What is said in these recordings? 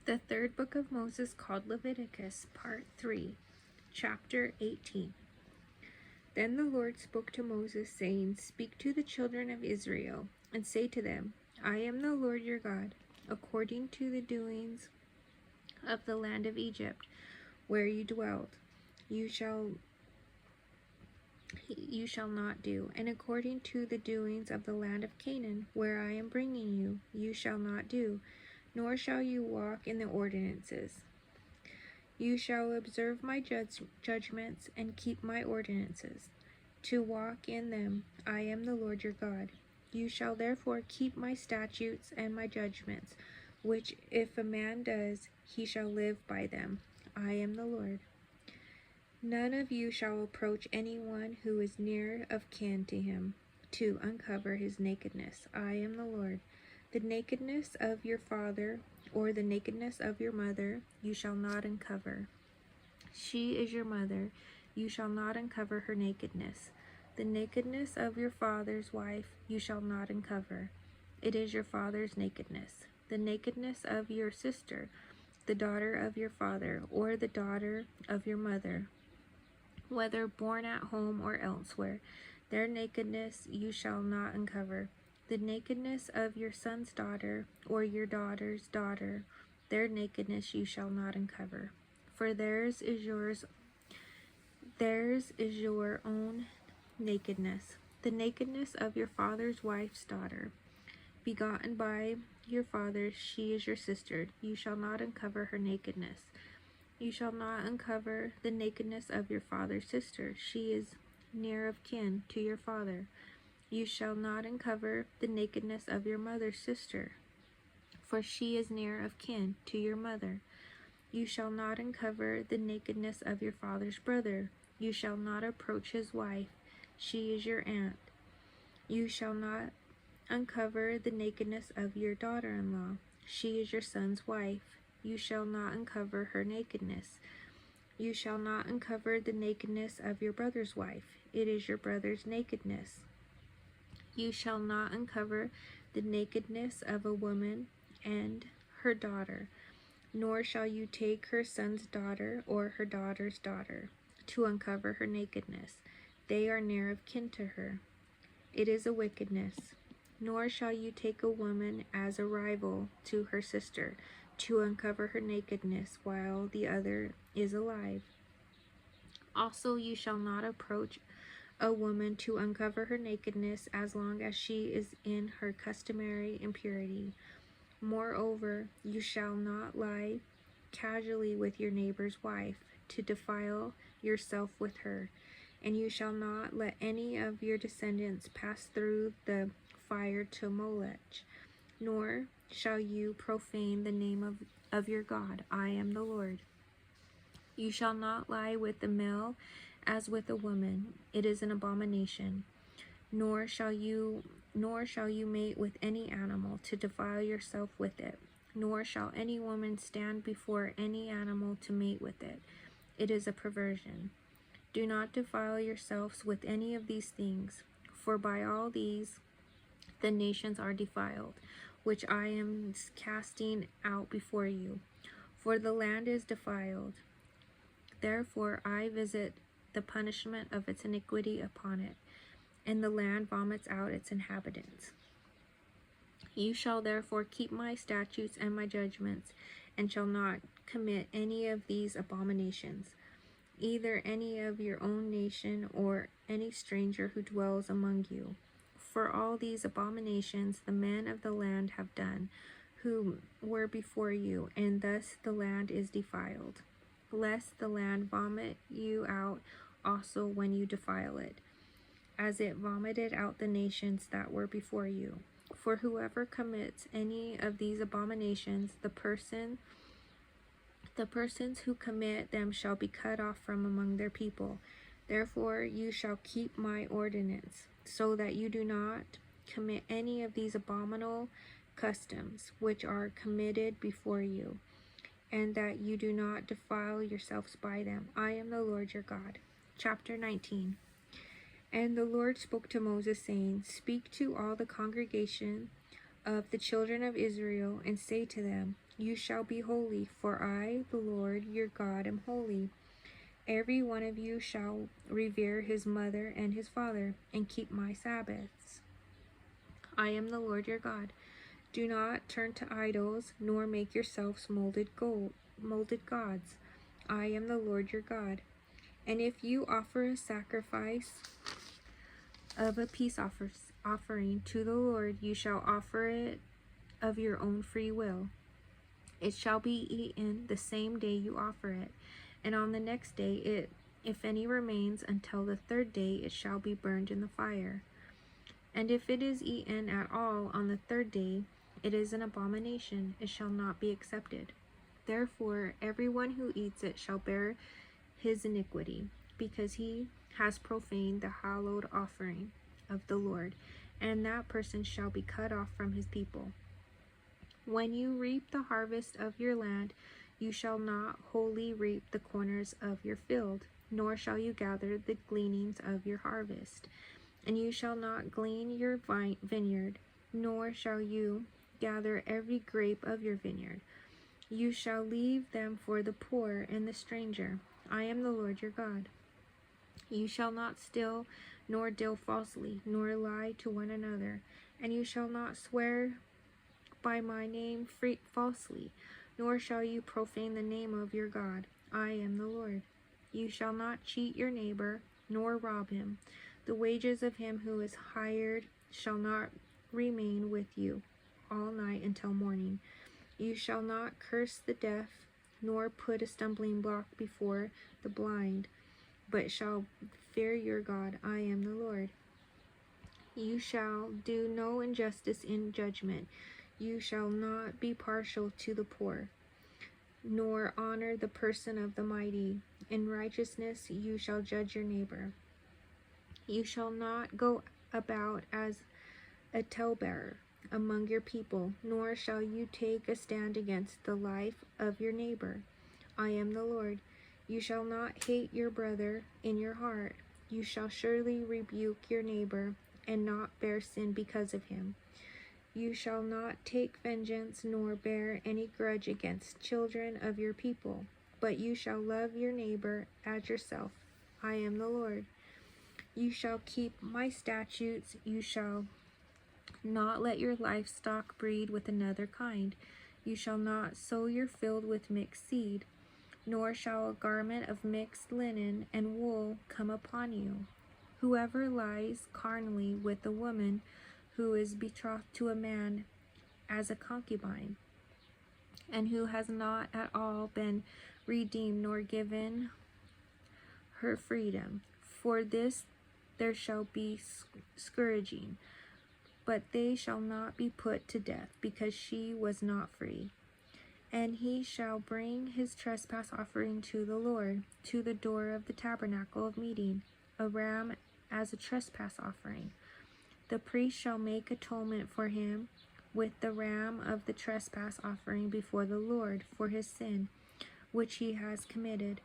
The third book of Moses, called Leviticus, Part 3, Chapter 18. Then the Lord spoke to Moses, saying, Speak to the children of Israel, and say to them, I am the Lord your God, according to the doings of the land of Egypt, where you dwelt, you shall not do, and according to the doings of the land of Canaan, where I am bringing you, you shall not do, nor shall you walk in the ordinances. You shall observe my judgments and keep my ordinances, to walk in them. I am the Lord your God. You shall therefore keep my statutes and my judgments, which if a man does, he shall live by them. I am the Lord. None of you shall approach anyone who is near of kin to him, to uncover his nakedness. I am the Lord. The nakedness of your father or the nakedness of your mother you shall not uncover. She is your mother. You shall not uncover her nakedness. The nakedness of your father's wife you shall not uncover. It is your father's nakedness. The nakedness of your sister, the daughter of your father, or the daughter of your mother, whether born at home or elsewhere, their nakedness you shall not uncover. The nakedness of your son's daughter or your daughter's daughter, their nakedness you shall not uncover. For theirs is your own nakedness. The nakedness of your father's wife's daughter, begotten by your father, she is your sister. You shall not uncover her nakedness. You shall not uncover the nakedness of your father's sister. She is near of kin to your father. You shall not uncover the nakedness of your mother's sister, for she is near of kin to your mother. You shall not uncover the nakedness of your father's brother. You shall not approach his wife. She is your aunt. You shall not uncover the nakedness of your daughter-in-law. She is your son's wife. You shall not uncover her nakedness. You shall not uncover the nakedness of your brother's wife. It is your brother's nakedness. You shall not uncover the nakedness of a woman and her daughter, nor shall you take her son's daughter or her daughter's daughter to uncover her nakedness. They are near of kin to her. It is a wickedness. Nor shall you take a woman as a rival to her sister to uncover her nakedness while the other is alive. Also, you shall not approach a woman to uncover her nakedness as long as she is in her customary impurity. Moreover, you shall not lie casually with your neighbor's wife to defile yourself with her, and you shall not let any of your descendants pass through the fire to Molech, nor shall you profane the name of your God. I am the Lord. You shall not lie with a male as with a woman. It is an abomination. Nor shall you mate with any animal to defile yourself with it. Nor shall any woman stand before any animal to mate with it. It is a perversion. Do not defile yourselves with any of these things, for by all these the nations are defiled, which I am casting out before you. For the land is defiled. Therefore I visit the punishment of its iniquity upon it, and the land vomits out its inhabitants. You shall therefore keep my statutes and my judgments, and shall not commit any of these abominations, either any of your own nation or any stranger who dwells among you. For all these abominations the men of the land have done, who were before you, and thus the land is defiled. Lest the land vomit you out also when you defile it, as it vomited out the nations that were before you. For whoever commits any of these abominations, the persons who commit them shall be cut off from among their people. Therefore you shall keep my ordinance, so that you do not commit any of these abominable customs which are committed before you, and that you do not defile yourselves by them. I am the Lord your God. Chapter 19. And the Lord spoke to Moses, saying, Speak to all the congregation of the children of Israel, and say to them, You shall be holy, for I, the Lord your God, am holy. Every one of you shall revere his mother and his father, and keep my Sabbaths. I am the Lord your God. Do not turn to idols, nor make yourselves molded gods. I am the Lord your God. And if you offer a sacrifice of a peace offering to the Lord, you shall offer it of your own free will. It shall be eaten the same day you offer it, and on the next day if any remains until the third day, it shall be burned in the fire. And if it is eaten at all on the third day, it is an abomination, it shall not be accepted. Therefore everyone who eats it shall bear his iniquity, because he has profaned the hallowed offering of the Lord, and that person shall be cut off from his people. When you reap the harvest of your land, you shall not wholly reap the corners of your field, nor shall you gather the gleanings of your harvest. And you shall not glean your vineyard, nor shall you gather every grape of your vineyard. You shall leave them for the poor and the stranger. I am the Lord your God. You shall not steal, nor deal falsely, nor lie to one another. And you shall not swear by my name falsely, nor shall you profane the name of your God. I am the Lord. You shall not cheat your neighbor, nor rob him. The wages of him who is hired shall not remain with you all night until morning. You shall not curse the deaf, nor put a stumbling block before the blind, but shall fear your God. I am the Lord. You shall do no injustice in judgment. You shall not be partial to the poor, nor honor the person of the mighty. In righteousness you shall judge your neighbor. You shall not go about as a talebearer among your people, nor shall you take a stand against the life of your neighbor. I am the Lord. You shall not hate your brother in your heart. You shall surely rebuke your neighbor, and not bear sin because of him. You shall not take vengeance, nor bear any grudge against children of your people, but you shall love your neighbor as yourself. I am the Lord. You shall keep my statutes. You shall not let your livestock breed with another kind. You shall not sow your field with mixed seed, nor shall a garment of mixed linen and wool come upon you. Whoever lies carnally with a woman who is betrothed to a man as a concubine, and who has not at all been redeemed nor given her freedom, for this there shall be scourging, but they shall not be put to death, because she was not free. And he shall bring his trespass offering to the Lord, to the door of the tabernacle of meeting, a ram as a trespass offering. The priest shall make atonement for him with the ram of the trespass offering before the Lord for his sin which he has committed,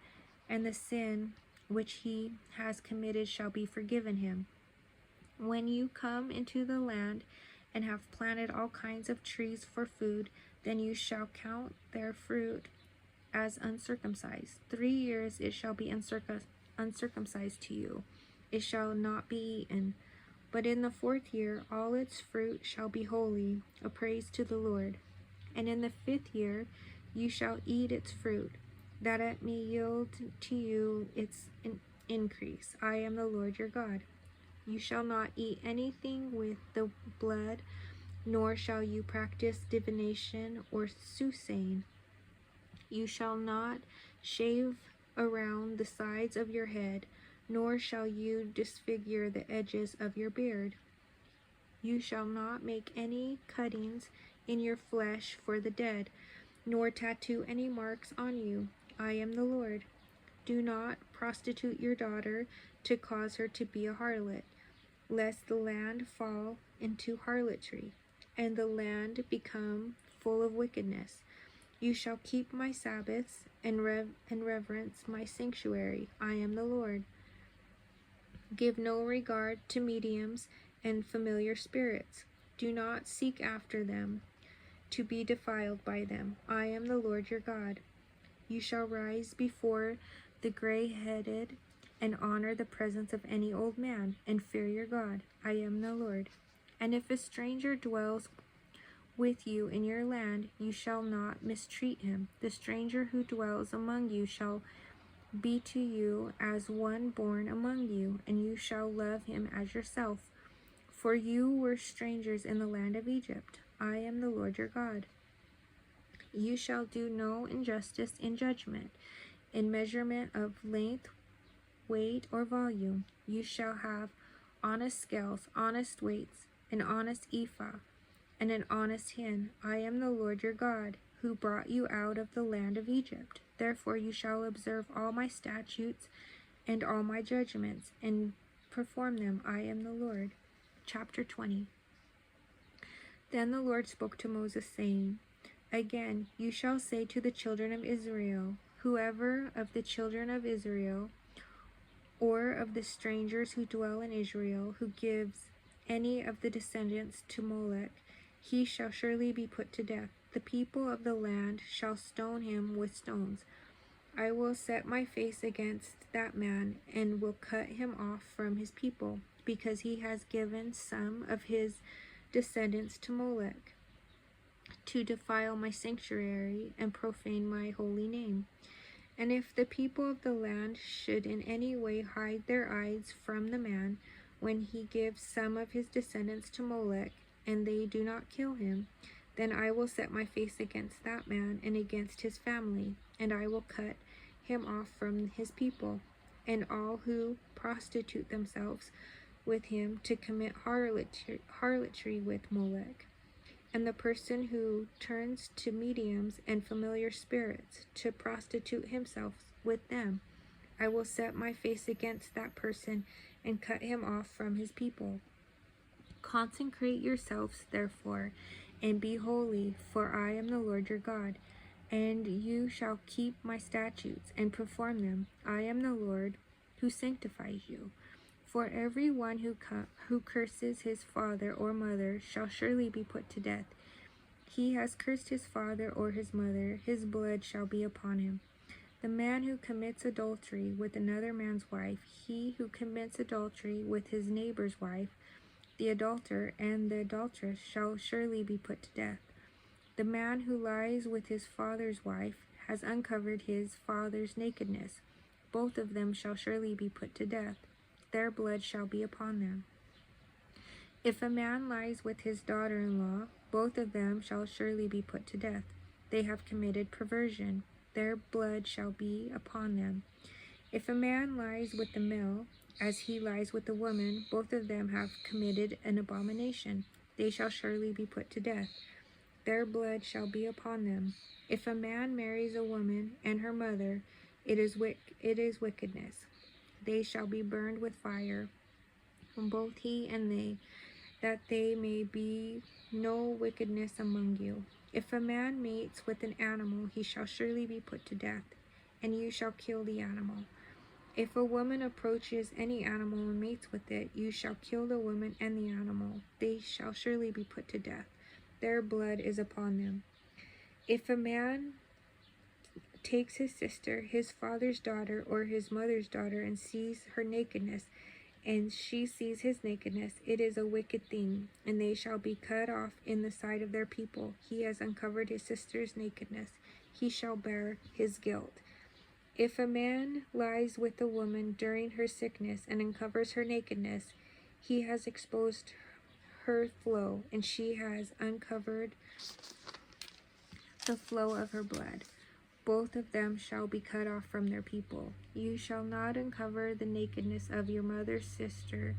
and the sin which he has committed shall be forgiven him. When you come into the land and have planted all kinds of trees for food, then you shall count their fruit as uncircumcised. 3 years it shall be uncircumcised to you. It shall not be eaten. But in the 4th year all its fruit shall be holy, a praise to the Lord. And in the 5th year you shall eat its fruit, that it may yield to you its increase. I am the Lord your God. You shall not eat anything with the blood, nor shall you practice divination or soothsaying. You shall not shave around the sides of your head, nor shall you disfigure the edges of your beard. You shall not make any cuttings in your flesh for the dead, nor tattoo any marks on you. I am the Lord. Do not prostitute your daughter to cause her to be a harlot, lest the land fall into harlotry, and the land become full of wickedness. You shall keep my Sabbaths and reverence my sanctuary. I am the Lord. Give no regard to mediums and familiar spirits, Do not seek after them, to be defiled by them. I am the Lord your God. You shall rise before the gray-headed and honor the presence of any old man, and fear your God. I am the Lord. And if a stranger dwells with you in your land, you shall not mistreat him. The stranger who dwells among you shall be to you as one born among you, and you shall love him as yourself. For you were strangers in the land of Egypt. I am the Lord your God. You shall do no injustice in judgment, in measurement of length, weight, or volume. You shall have honest scales, honest weights, an honest ephah, and an honest hin. I am the Lord your God, who brought you out of the land of Egypt. Therefore you shall observe all my statutes and all my judgments, and perform them. I am the Lord. Chapter 20. Then the Lord spoke to Moses, saying, Again, you shall say to the children of Israel, whoever of the children of Israel, or of the strangers who dwell in Israel, who gives any of the descendants to Molech, he shall surely be put to death. The people of the land shall stone him with stones. I will set my face against that man, and will cut him off from his people, because he has given some of his descendants to Molech, to defile my sanctuary and profane my holy name. And if the people of the land should in any way hide their eyes from the man, when he gives some of his descendants to Molech, and they do not kill him, then I will set my face against that man and against his family, and I will cut him off from his people, and all who prostitute themselves with him to commit harlotry with Molech, and the person who turns to mediums and familiar spirits to prostitute himself with them. I will set my face against that person and cut him off from his people. Consecrate yourselves, therefore, and be holy, for I am the Lord your God, and you shall keep my statutes and perform them. I am the Lord who sanctifies you. For every one who curses his father or mother shall surely be put to death. He has cursed his father or his mother, his blood shall be upon him. The man who commits adultery with another man's wife, he who commits adultery with his neighbor's wife, the adulterer and the adulteress shall surely be put to death. The man who lies with his father's wife has uncovered his father's nakedness. Both of them shall surely be put to death. Their blood shall be upon them. If a man lies with his daughter-in-law, both of them shall surely be put to death. They have committed perversion. Their blood shall be upon them. If a man lies with the male, as he lies with the woman, both of them have committed an abomination. They shall surely be put to death. Their blood shall be upon them. If a man marries a woman and her mother, it is wickedness. They shall be burned with fire, both he and they, that there may be no wickedness among you. If a man mates with an animal, he shall surely be put to death, and you shall kill the animal. If a woman approaches any animal and mates with it, you shall kill the woman and the animal. They shall surely be put to death. Their blood is upon them. If a man takes his sister, his father's daughter, or his mother's daughter, and sees her nakedness, and she sees his nakedness, it is a wicked thing, and they shall be cut off in the sight of their people. He has uncovered his sister's nakedness. He shall bear his guilt. If a man lies with a woman during her sickness and uncovers her nakedness, he has exposed her flow, and she has uncovered the flow of her blood. Both of them shall be cut off from their people. You shall not uncover the nakedness of your mother's sister,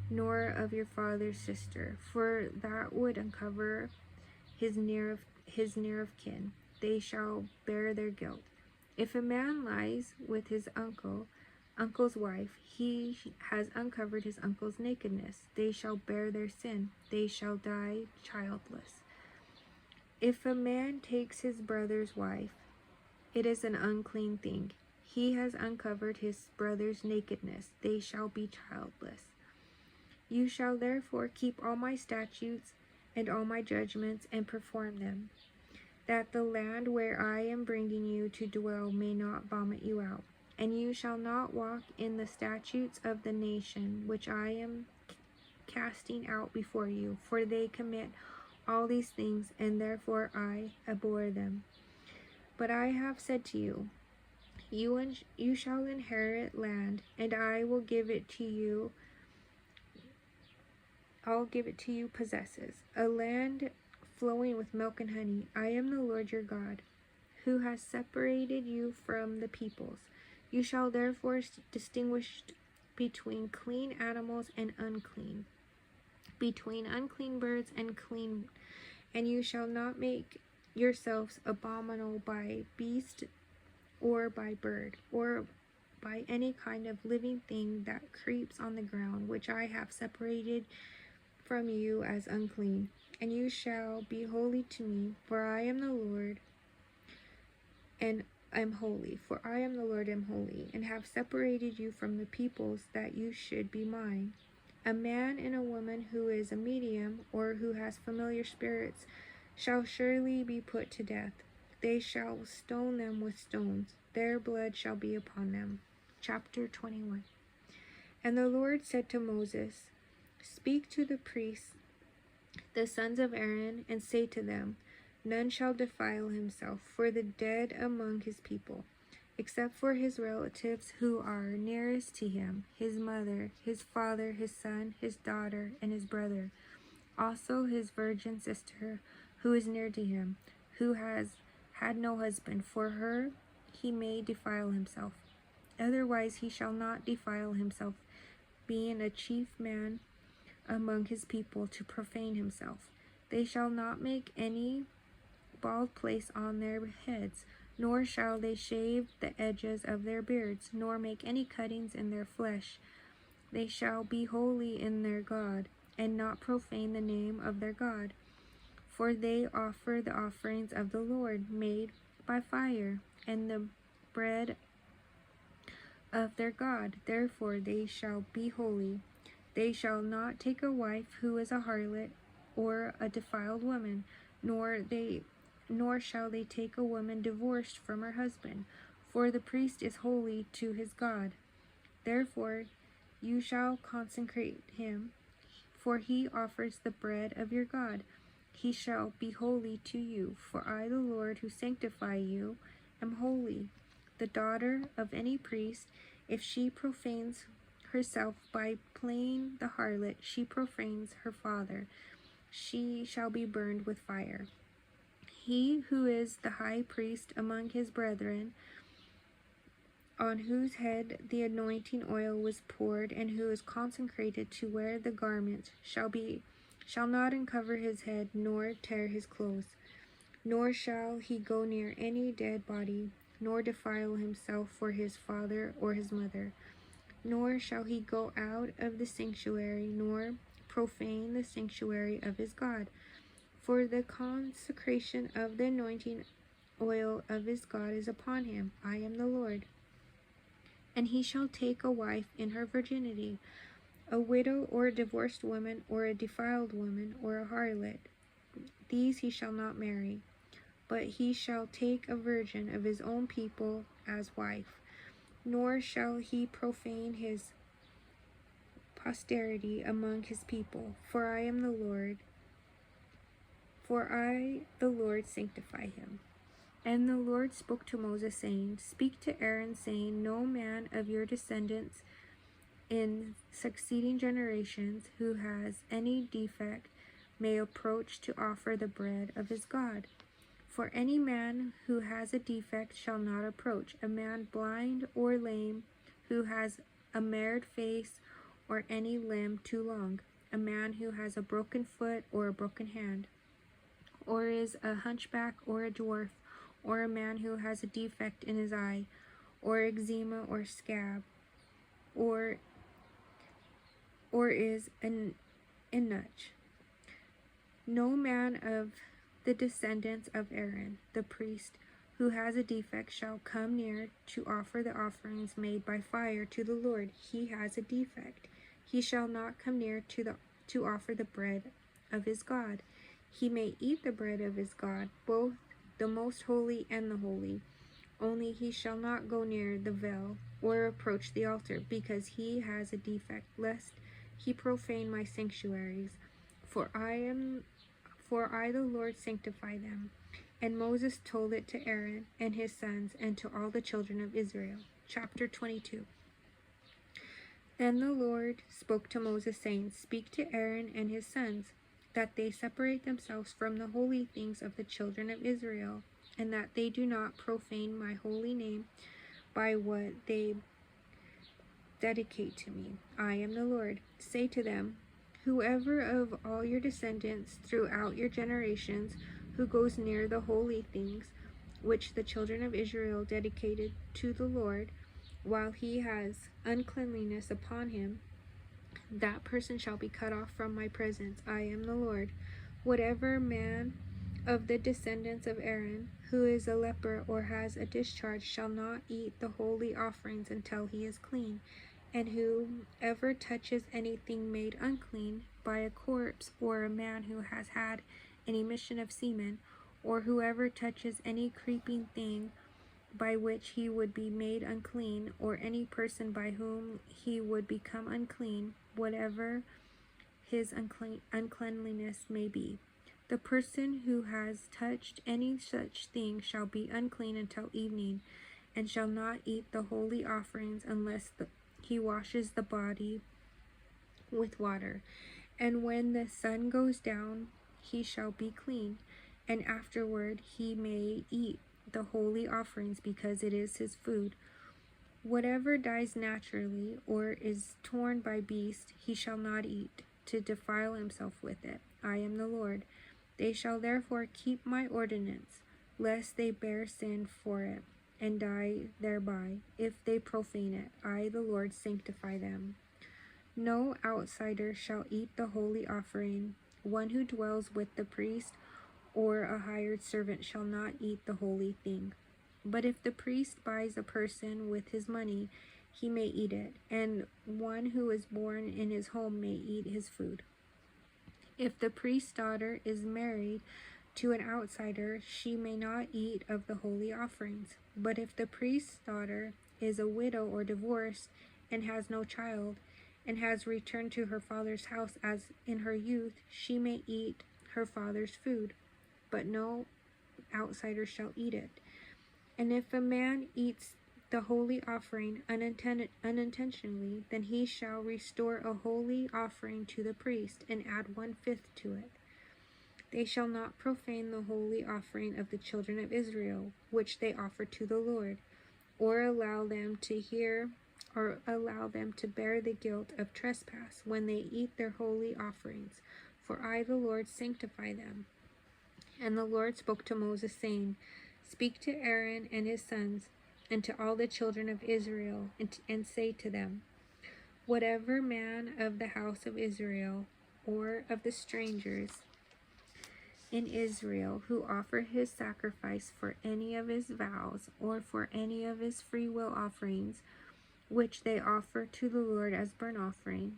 nor of your father's sister, for that would uncover his near of kin. They shall bear their guilt. If a man lies with his uncle's wife, he has uncovered his uncle's nakedness. They shall bear their sin. They shall die childless. If a man takes his brother's wife, it is an unclean thing. He has uncovered his brother's nakedness. They shall be childless. You shall therefore keep all my statutes and all my judgments, and perform them, that the land where I am bringing you to dwell may not vomit you out. And you shall not walk in the statutes of the nation which I am casting out before you, for they commit all these things, and therefore I abhor them. But I have said to you, you shall inherit land, and I will give it to you. I'll give it to you possesses, a land flowing with milk and honey. I am the Lord your God, who has separated you from the peoples. You shall therefore distinguish between clean animals and unclean, between unclean birds and clean, and you shall not make yourselves abominable by beast or by bird, or by any kind of living thing that creeps on the ground, which I have separated from you as unclean. And you shall be holy to me, for I am the Lord, and am holy. For I am the Lord, am holy, and have separated you from the peoples, that you should be mine. A man and a woman who is a medium, or who has familiar spirits, shall surely be put to death. They shall stone them with stones. Their blood shall be upon them. Chapter 21. And the Lord said to Moses, Speak to the priests, the sons of Aaron, and say to them, None shall defile himself for the dead among his people, except for his relatives who are nearest to him, his mother, his father, his son, his daughter, and his brother, also his virgin sister who is near to him, who has had no husband. For her he may defile himself. Otherwise he shall not defile himself, being a chief man among his people, to profane himself. They shall not make any bald place on their heads, nor shall they shave the edges of their beards, nor make any cuttings in their flesh. They shall be holy in their God, and not profane the name of their God. For they offer the offerings of the Lord made by fire, and the bread of their God. Therefore they shall be holy. They shall not take a wife who is a harlot or a defiled woman, nor shall they take a woman divorced from her husband, for the priest is holy to his God. Therefore you shall consecrate him, for he offers the bread of your God. He shall be holy to you, for I, the Lord, who sanctify you, am holy. The daughter of any priest, if she profanes herself by playing the harlot, she profanes her father. She shall be burned with fire. He who is the high priest among his brethren, on whose head the anointing oil was poured, and who is consecrated to wear the garment, shall not uncover his head, nor tear his clothes, nor shall he go near any dead body, nor defile himself for his father or his mother, nor shall he go out of the sanctuary, nor profane the sanctuary of his God. For the consecration of the anointing oil of his God is upon him. I am the Lord. And he shall take a wife in her virginity, a widow or a divorced woman, or a defiled woman, or a harlot. These he shall not marry, but he shall take a virgin of his own people as wife. Nor shall he profane his posterity among his people, for I am the Lord. For I, the Lord, sanctify him. And the Lord spoke to Moses, saying, Speak to Aaron, saying, No man of your descendants in succeeding generations who has any defect may approach to offer the bread of his God. For any man who has a defect shall not approach, a man blind or lame, who has a marred face or any limb too long, a man who has a broken foot or a broken hand, or is a hunchback or a dwarf, or a man who has a defect in his eye, or eczema or scab, or is an eunuch. No man of the descendants of Aaron, the priest, who has a defect shall come near to offer the offerings made by fire to the Lord. He has a defect. He shall not come near to offer the bread of his God. He may eat the bread of his God, both the most holy and the holy. Only he shall not go near the veil or approach the altar, because he has a defect, lest he profane my sanctuaries. For I the Lord sanctify them. And Moses told it to Aaron and his sons and to all the children of Israel. Chapter 22. Then the Lord spoke to Moses, saying, Speak to Aaron and his sons, that they separate themselves from the holy things of the children of Israel, and that they do not profane my holy name by what they dedicate to me. I am the Lord. Say to them, Whoever of all your descendants throughout your generations who goes near the holy things which the children of Israel dedicated to the Lord, while he has uncleanliness upon him, that person shall be cut off from my presence. I am the Lord. Whatever man of the descendants of Aaron who is a leper or has a discharge shall not eat the holy offerings until he is clean. And whoever touches anything made unclean by a corpse, or a man who has had an emission of semen, or whoever touches any creeping thing by which he would be made unclean, or any person by whom he would become unclean, whatever his uncleanliness may be, the person who has touched any such thing shall be unclean until evening, and shall not eat the holy offerings unless he washes the body with water. And when the sun goes down, he shall be clean, and afterward he may eat the holy offerings, because it is his food. Whatever dies naturally or is torn by beast, he shall not eat, to defile himself with it. I am the Lord. They shall therefore keep my ordinance, lest they bear sin for it, and die thereby, if they profane it. I, the Lord, sanctify them. No outsider shall eat the holy offering. One who dwells with the priest or a hired servant shall not eat the holy thing. But if the priest buys a person with his money, he may eat it, and one who is born in his home may eat his food. If the priest's daughter is married to an outsider, she may not eat of the holy offerings. But if the priest's daughter is a widow or divorced, and has no child, and has returned to her father's house as in her youth, she may eat her father's food, but no outsider shall eat it. And if a man eats the holy offering unintentionally, then he shall restore a holy offering to the priest, and add 1/5 to it. They shall not profane the holy offering of the children of Israel, which they offer to the Lord, or allow them to bear the guilt of trespass when they eat their holy offerings. For I, the Lord, sanctify them. And the Lord spoke to Moses, saying, Speak to Aaron and his sons, and to all the children of Israel, and say to them, Whatever man of the house of Israel, or of the strangers in Israel, who offer his sacrifice for any of his vows, or for any of his free will offerings, which they offer to the Lord as burnt offering,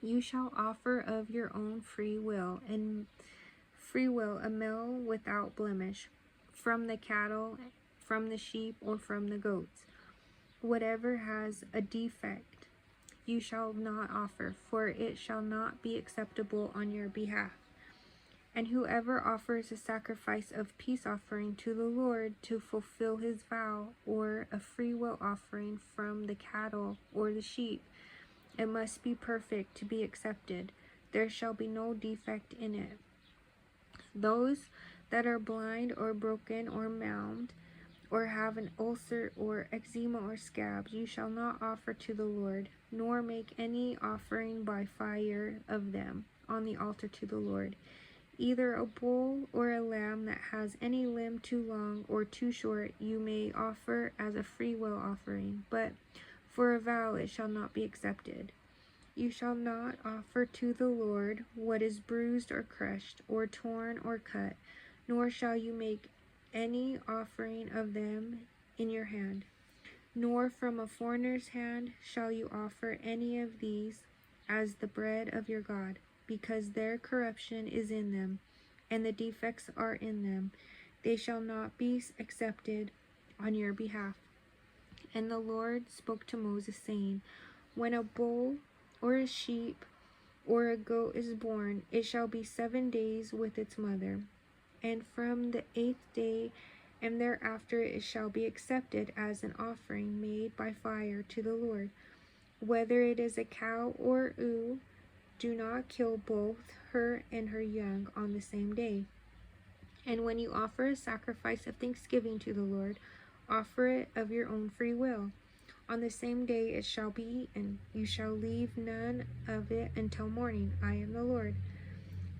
you shall offer of your own free will a male without blemish, from the cattle, from the sheep, or from the goats. Whatever has a defect you shall not offer, for it shall not be acceptable on your behalf. And whoever offers a sacrifice of peace offering to the Lord to fulfill his vow, or a free will offering from the cattle or the sheep, it must be perfect to be accepted. There shall be no defect in it. Those that are blind or broken or maimed, or have an ulcer or eczema or scabs, you shall not offer to the Lord, nor make any offering by fire of them on the altar to the Lord. Either a bull or a lamb that has any limb too long or too short you may offer as a free will offering, but for a vow it shall not be accepted. You shall not offer to the Lord what is bruised or crushed, or torn or cut, nor shall you make any offering of them in your hand. Nor from a foreigner's hand shall you offer any of these as the bread of your God, because their corruption is in them, and the defects are in them, they shall not be accepted on your behalf. And the Lord spoke to Moses, saying, When a bull or a sheep or a goat is born, it shall be 7 days with its mother, and from the 8th day and thereafter it shall be accepted as an offering made by fire to the Lord. Whether it is a cow or ewe, do not kill both her and her young on the same day. And when you offer a sacrifice of thanksgiving to the Lord, offer it of your own free will. On the same day it shall be eaten. You shall leave none of it until morning. I am the Lord.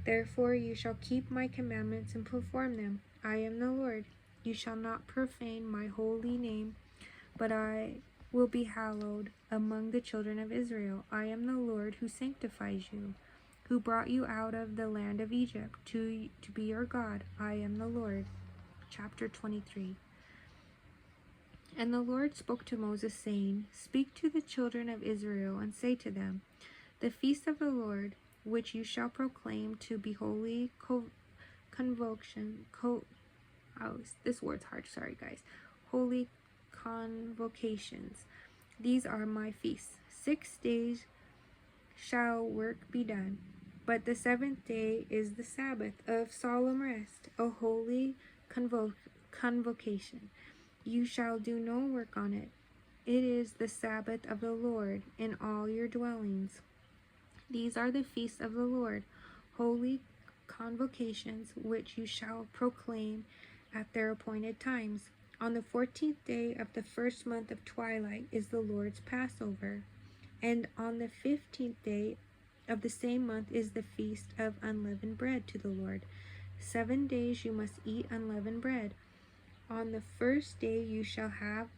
Therefore you shall keep my commandments and perform them. I am the Lord. You shall not profane my holy name, but I will be hallowed among the children of Israel. I am the Lord who sanctifies you, who brought you out of the land of Egypt to be your God. I am the Lord. Chapter 23. And the Lord spoke to Moses, saying, Speak to the children of Israel, and say to them, The feast of the Lord, which you shall proclaim to be holy this word's hard, sorry guys. Holy convocations. These are my feasts. 6 days shall work be done, but the 7th day is the Sabbath of solemn rest, a holy convocation. You shall do no work on it. It is the Sabbath of the Lord in all your dwellings. These are the feasts of the Lord, holy convocations, which you shall proclaim at their appointed times. On the 14th day of the first month of twilight is the Lord's Passover, and on the 15th day of the same month is the feast of unleavened bread to the Lord. 7 days you must eat unleavened bread. On the first day you shall have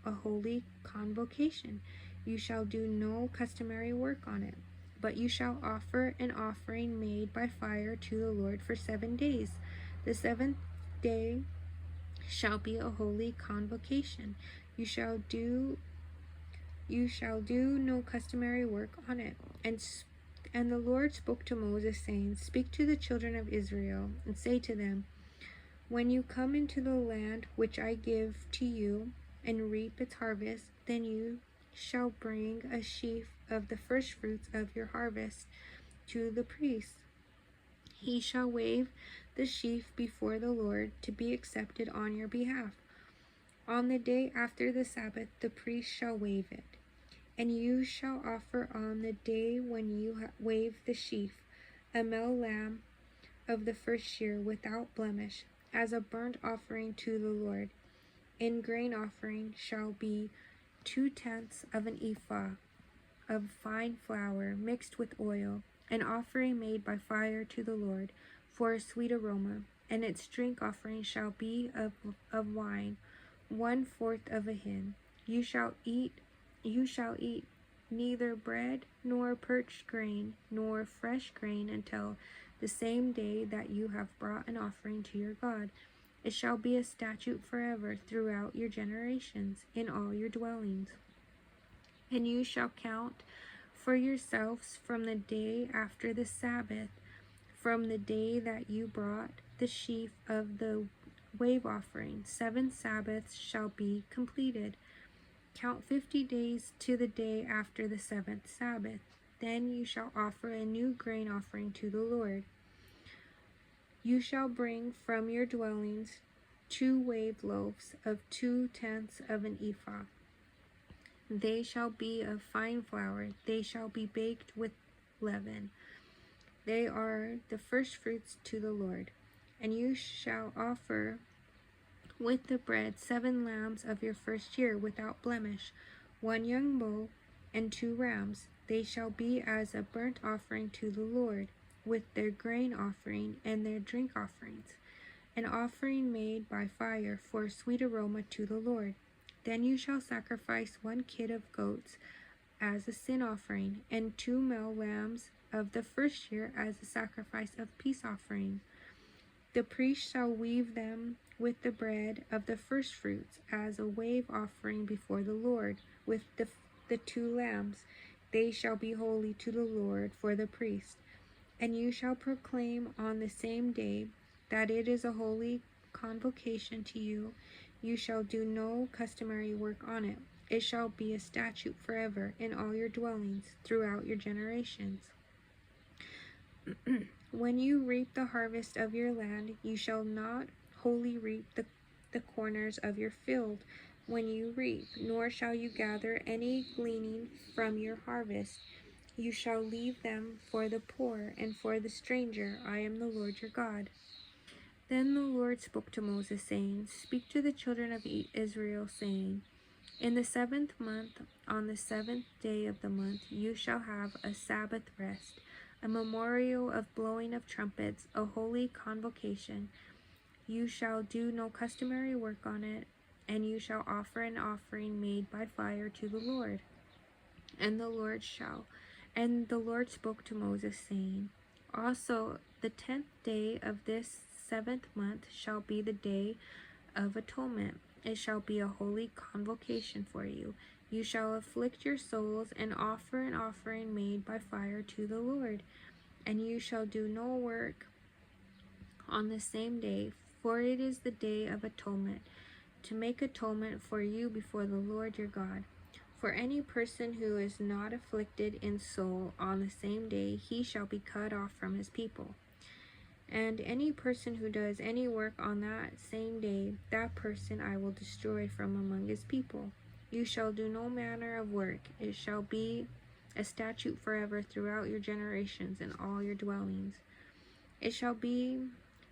a holy convocation. You shall do no customary work on it, but you shall offer an offering made by fire to the Lord for 7 days. The 7th day shall be a holy convocation. You shall do no customary work on it. And the Lord spoke to Moses, saying, Speak to the children of Israel, and say to them, When you come into the land which I give to you, and reap its harvest, then you shall bring a sheaf of the firstfruits of your harvest to the priest. He shall wave the sheaf before the Lord to be accepted on your behalf. On the day after the Sabbath the priest shall wave it. And you shall offer on the day when you wave the sheaf a male lamb of the first year without blemish, as a burnt offering to the Lord. In grain offering shall be 2/10 of an ephah of fine flour mixed with oil, an offering made by fire to the Lord for a sweet aroma. And its drink offering shall be of wine, 1/4 of a hin. You shall eat neither bread nor parched grain nor fresh grain until the same day that you have brought an offering to your God. It shall be a statute forever throughout your generations in all your dwellings. And you shall count for yourselves from the day after the Sabbath, from the day that you brought the sheaf of the wave offering. 7 Sabbaths shall be completed. Count 50 days to the day after the 7th Sabbath. Then you shall offer a new grain offering to the Lord. You shall bring from your dwellings 2 wave loaves of 2/10 of an ephah. They shall be of fine flour. They shall be baked with leaven. They are the firstfruits to the Lord. And you shall offer with the bread 7 lambs of your first year without blemish, 1 young bull, and 2 rams. They shall be as a burnt offering to the Lord, with their grain offering and their drink offerings, an offering made by fire for a sweet aroma to the Lord. Then you shall sacrifice 1 kid of goats as a sin offering, and 2 male lambs of the first year as a sacrifice of peace offering. The priest shall weave them with the bread of the firstfruits as a wave offering before the Lord, with the 2 lambs. They shall be holy to the Lord for the priest. And you shall proclaim on the same day that it is a holy convocation to you. You shall do no customary work on it. It shall be a statute forever in all your dwellings throughout your generations. When you reap the harvest of your land, you shall not wholly reap the corners of your field when you reap, nor shall you gather any gleaning from your harvest. You shall leave them for the poor and for the stranger. I am the Lord your God. Then the Lord spoke to Moses, saying, Speak to the children of Israel, saying, In the 7th month, on the 7th day of the month, you shall have a Sabbath rest, a memorial of blowing of trumpets, a holy convocation. You shall do no customary work on it, and you shall offer an offering made by fire to the Lord. And the Lord spoke to Moses, saying, Also the 10th day of this 7th month shall be the day of atonement. It shall be a holy convocation for you. You shall afflict your souls and offer an offering made by fire to the Lord. And you shall do no work on the same day, for it is the day of atonement, to make atonement for you before the Lord your God. For any person who is not afflicted in soul on the same day, he shall be cut off from his people. And any person who does any work on that same day, that person I will destroy from among his people. You shall do no manner of work. It shall be a statute forever throughout your generations in all your dwellings. It shall be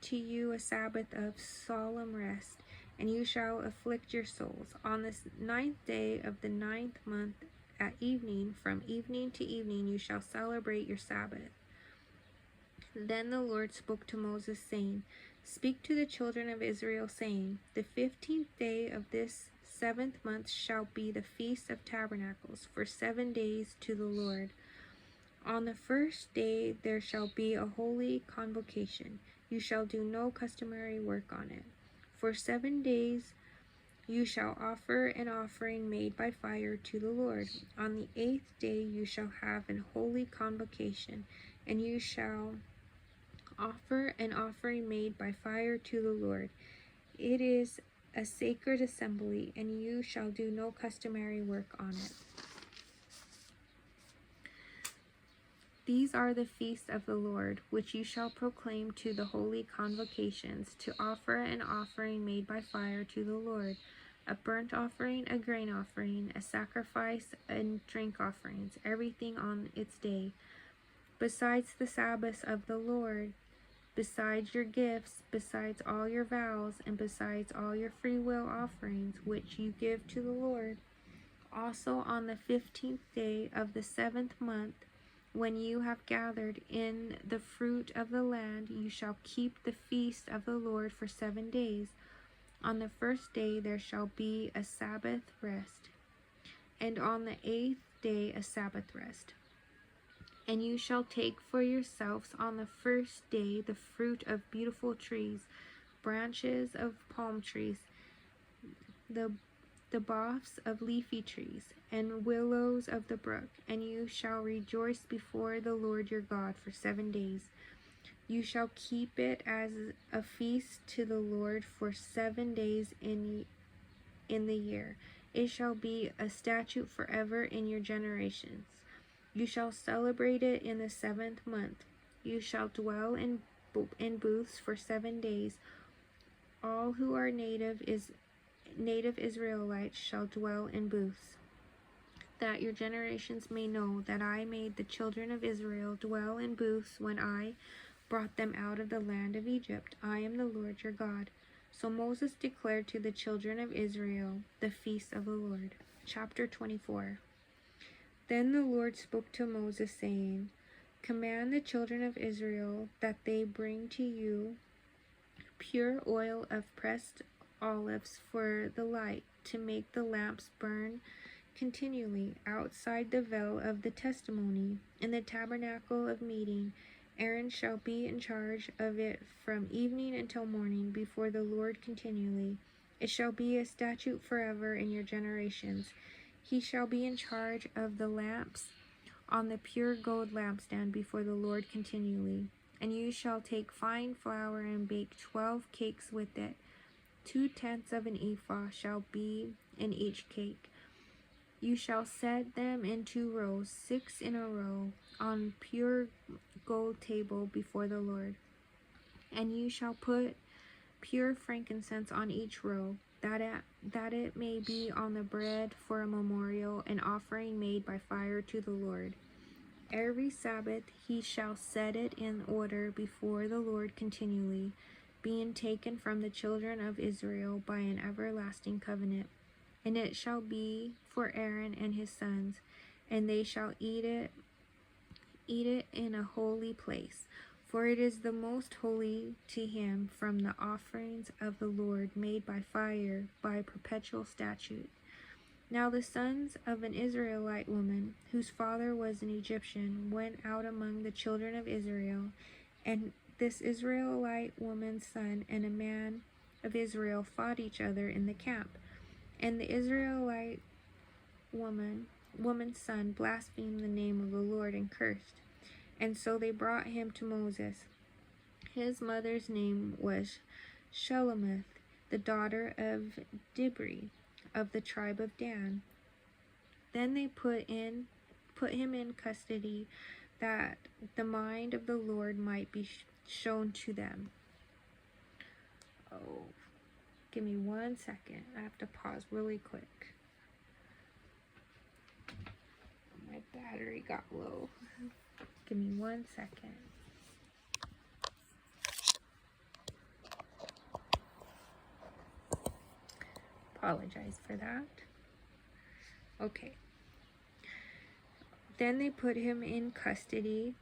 to you a Sabbath of solemn rest, and you shall afflict your souls. On the 9th day of the 9th month at evening, from evening to evening, you shall celebrate your Sabbath. Then the Lord spoke to Moses, saying, Speak to the children of Israel, saying, The 15th day of this 7th month shall be the Feast of Tabernacles, for 7 days to the Lord. On the first day there shall be a holy convocation. You shall do no customary work on it. For 7 days you shall offer an offering made by fire to the Lord. On the 8th day you shall have an holy convocation, and you shall offer an offering made by fire to the Lord. It is a sacred assembly, and you shall do no customary work on it. These are the feasts of the Lord, which you shall proclaim to the holy convocations, to offer an offering made by fire to the Lord, a burnt offering, a grain offering, a sacrifice, and drink offerings, everything on its day, besides the Sabbaths of the Lord, besides your gifts, besides all your vows, and besides all your freewill offerings, which you give to the Lord. Also on the 15th day of the 7th month, when you have gathered in the fruit of the land, you shall keep the feast of the Lord for 7 days. On the first day there shall be a Sabbath rest, and on the 8th day a Sabbath rest. And you shall take for yourselves on the first day the fruit of beautiful trees, branches of palm trees, the boughs of leafy trees, and willows of the brook, and you shall rejoice before the Lord your God for 7 days. You shall keep it as a feast to the Lord for 7 days in the year. It shall be a statute forever in your generations. You shall celebrate it in the 7th month. You shall dwell in booths for 7 days. All who are native Israelites shall dwell in booths, that your generations may know that I made the children of Israel dwell in booths when I brought them out of the land of Egypt. I am the Lord your God. So Moses declared to the children of Israel the feast of the Lord. Chapter 24. Then the Lord spoke to Moses, saying, Command the children of Israel that they bring to you pure oil of pressed olives for the light, to make the lamps burn continually outside the veil of the testimony in the tabernacle of meeting. Aaron shall be in charge of it from evening until morning before the Lord continually. It shall be a statute forever in your generations. He shall be in charge of the lamps on the pure gold lampstand before the Lord continually. And you shall take fine flour and bake 12 cakes with it. 2/10 of an ephah shall be in each cake. You shall set them in 2 rows, 6 in a row, on pure gold table before the Lord. And you shall put pure frankincense on each row, that it may be on the bread for a memorial, an offering made by fire to the Lord. Every Sabbath he shall set it in order before the Lord continually, being taken from the children of Israel by an everlasting covenant. And it shall be for Aaron and his sons, and they shall eat it in a holy place, for it is the most holy to him from the offerings of the Lord made by fire, by perpetual statute. Now the sons of an Israelite woman, whose father was an Egyptian, went out among the children of Israel, and this Israelite woman's son and a man of Israel fought each other in the camp. And the Israelite woman's son blasphemed the name of the Lord and cursed. And so they brought him to Moses. His mother's name was Shelomith, the daughter of Dibri, of the tribe of Dan. Then they put him in custody, that the mind of the Lord might be shown to them. Oh, give me 1 second. I have to pause really quick. My battery got low. Give me 1 second. Apologize for that. Okay. Then they put him in custody,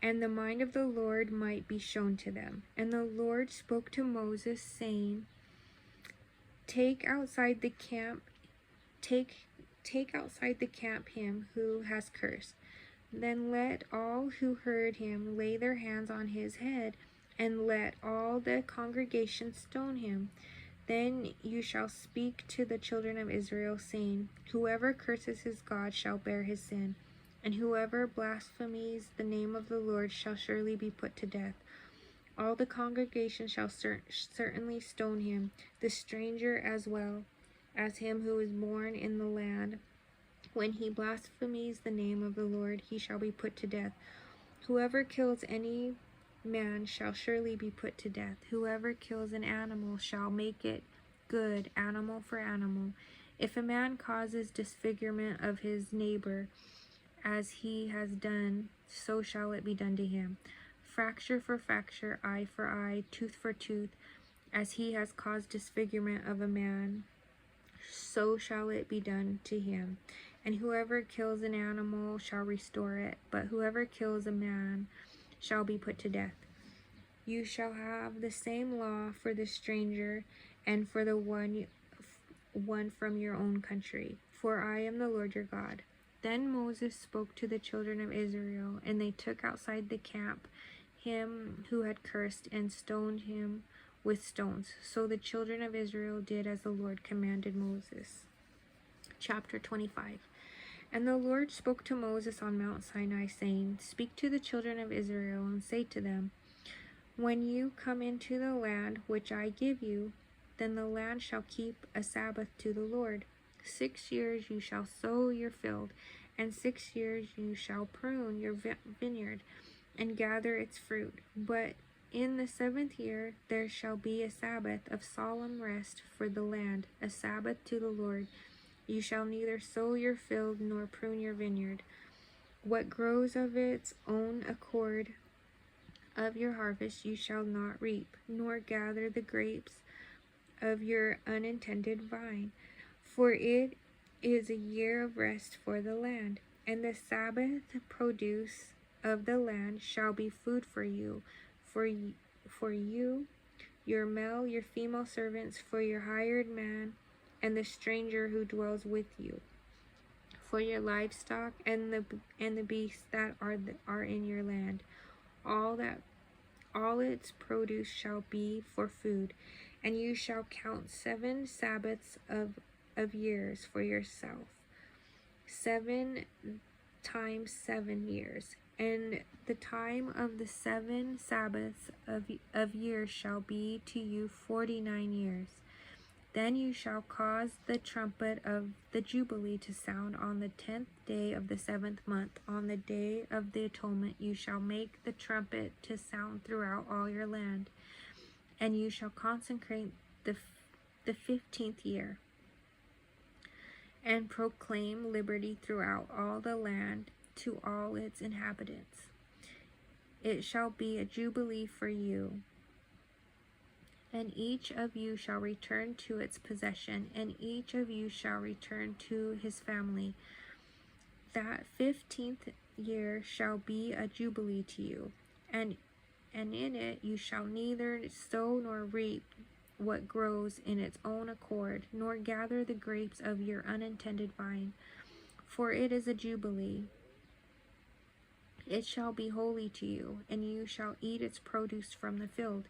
and the mind of the Lord might be shown to them. And the Lord spoke to Moses, saying, Take outside the camp him who has cursed. Then let all who heard him lay their hands on his head, and let all the congregation stone him. Then you shall speak to the children of Israel, saying, Whoever curses his God shall bear his sin, and whoever blasphemes the name of the Lord shall surely be put to death. All the congregation shall certainly stone him, the stranger as well as him who is born in the land. When he blasphemes the name of the Lord, he shall be put to death. Whoever kills any man shall surely be put to death. Whoever kills an animal shall make it good, animal for animal. If a man causes disfigurement of his neighbor, as he has done, so shall it be done to him. Fracture for fracture, eye for eye, tooth for tooth. As he has caused disfigurement of a man, so shall it be done to him. And whoever kills an animal shall restore it, but whoever kills a man shall be put to death. You shall have the same law for the stranger and for the one from your own country, for I am the Lord your God. Then Moses spoke to the children of Israel, and they took outside the camp him who had cursed, and stoned him with stones. So the children of Israel did as the Lord commanded Moses. Chapter 25. And the Lord spoke to Moses on Mount Sinai, saying, Speak to the children of Israel, and say to them, When you come into the land which I give you, then the land shall keep a Sabbath to the Lord. 6 years you shall sow your field, and 6 years you shall prune your vineyard, and gather its fruit. But in the 7th year there shall be a Sabbath of solemn rest for the land, a Sabbath to the Lord. You shall neither sow your field nor prune your vineyard. What grows of its own accord of your harvest you shall not reap, nor gather the grapes of your unintended vine. For it is a year of rest for the land, and the Sabbath produce of the land shall be food for you, for you, your male, your female servants, for your hired man, and the stranger who dwells with you, for your livestock and the beasts that are in your land. All its produce shall be for food, and you shall count 7 Sabbaths of years for yourself. 7 times 7 years. And the time of the 7 Sabbaths of years shall be to you 49 years. Then you shall cause the trumpet of the Jubilee to sound on the 10th day of the 7th month. On the day of the atonement you shall make the trumpet to sound throughout all your land. And you shall consecrate the 15th year, and proclaim liberty throughout all the land to all its inhabitants. It shall be a jubilee for you, and each of you shall return to its possession, and each of you shall return to his family. That 15th year shall be a jubilee to you, and in it you shall neither sow nor reap what grows in its own accord, nor gather the grapes of your unintended vine, for it is a jubilee. It shall be holy to you, and you shall eat its produce from the field.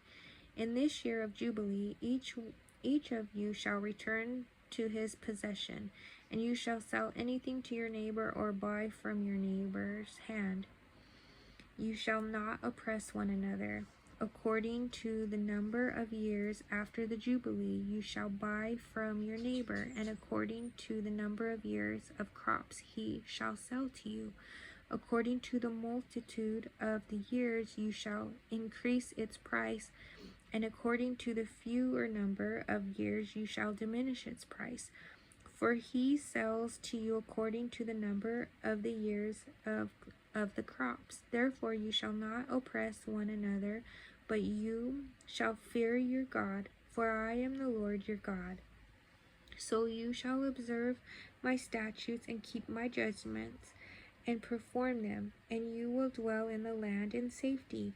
In this year of jubilee, each of you shall return to his possession, and you shall sell anything to your neighbor or buy from your neighbor's hand. You shall not oppress one another. According to the number of years after the jubilee, you shall buy from your neighbor, and according to the number of years of crops he shall sell to you. According to the multitude of the years you shall increase its price, and according to the fewer number of years you shall diminish its price. For he sells to you according to the number of the years of the crops. Therefore you shall not oppress one another, but you shall fear your God, for I am the Lord your God. So you shall observe my statutes and keep my judgments and perform them, and you will dwell in the land in safety.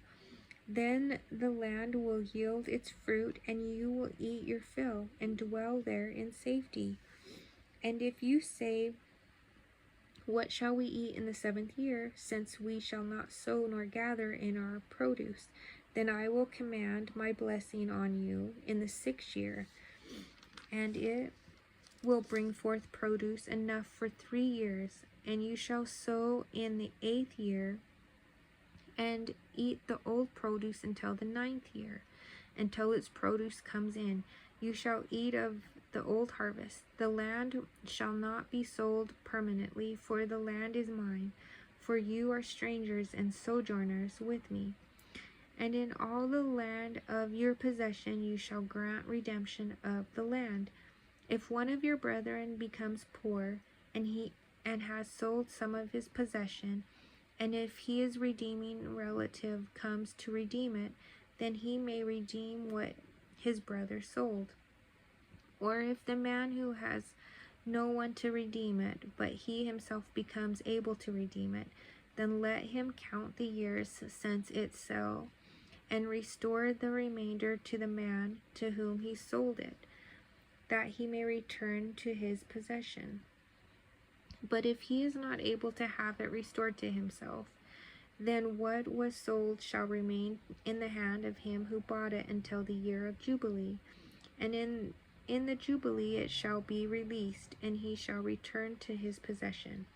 Then the land will yield its fruit, and you will eat your fill and dwell there in safety. And if you say, what shall we eat in the 7th year, since we shall not sow nor gather in our produce? Then I will command my blessing on you in the 6th year, and it will bring forth produce enough for 3 years. And you shall sow in the 8th year, and eat the old produce until the 9th year, until its produce comes in. You shall eat of the old harvest. The land shall not be sold permanently, for the land is mine, for you are strangers and sojourners with me. And in all the land of your possession you shall grant redemption of the land. If one of your brethren becomes poor, and has sold some of his possession, and if his redeeming relative comes to redeem it, then he may redeem what his brother sold. Or if the man who has no one to redeem it, but he himself becomes able to redeem it, then let him count the years since its sale, and restore the remainder to the man to whom he sold it, that he may return to his possession. But if he is not able to have it restored to himself, then what was sold shall remain in the hand of him who bought it until the year of Jubilee. And in the Jubilee it shall be released, and he shall return to his possession.